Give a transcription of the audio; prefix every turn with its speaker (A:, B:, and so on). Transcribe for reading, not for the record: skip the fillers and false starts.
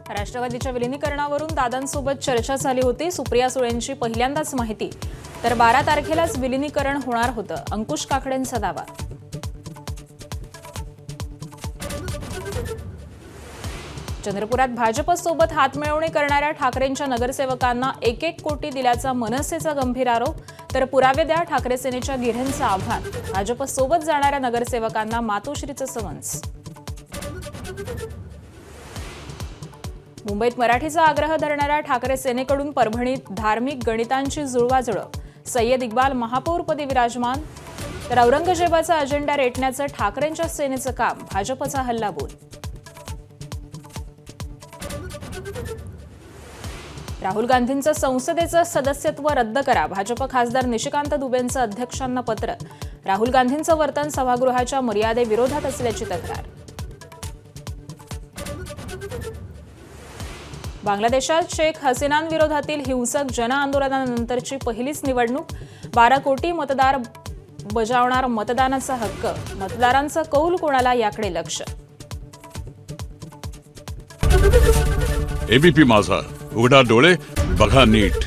A: राष्ट्रवादीच्या विलीनीकरणावरून दादांसोबत चर्चा झाली होती। सुप्रिया सुळेंची पहिल्यांदाच माहिती, तर 12 तारखेलाच विलीनीकरण होणार होतं, अंकुश काकडेंचा दावा। चंद्रपुरात भाजपसोबत हातमिळवणी करणाऱ्या ठाकरेंच्या नगरसेवकांना 1-1 कोटी दिल्याचा मनसेचा गंभीर आरोप, तर पुरावे द्या ठाकरे सेनेच्या गिऱ्हांचं आव्हान। भाजपसोबत जाणाऱ्या नगरसेवकांना मातोश्रीचं समन्स। मुंबईत मराठीचा आग्रह धरणाऱ्या ठाकरे सेनेकडून परभणीत धार्मिक गणितांची जुळवाजुळव, सय्यद इक्बाल महापौरपदी विराजमान, तर औरंगजेबाचा अजेंडा रेटण्याचं ठाकरेंच्या सेनेचं काम, भाजपचा हल्लाबोल। राहुल गांधींचं संसदेचं सदस्यत्व रद्द करा, भाजप खासदार निशिकांत दुबेंचं अध्यक्षांना पत्र। राहुल गांधींचं वर्तन सभागृहाच्या मर्यादेविरोधात असल्याची तक्रार। बांगलादेशात शेख हसीनांविरोधातील हिंसक जनआंदोलनानंतरची पहिलीच निवडणूक, 12 कोटी मतदार बजावणार मतदानाचा हक्क, मतदारांचा कौल कोणाला याकडे लक्ष।
B: एबीपी माझा, उघडा डोळे बघा नीट।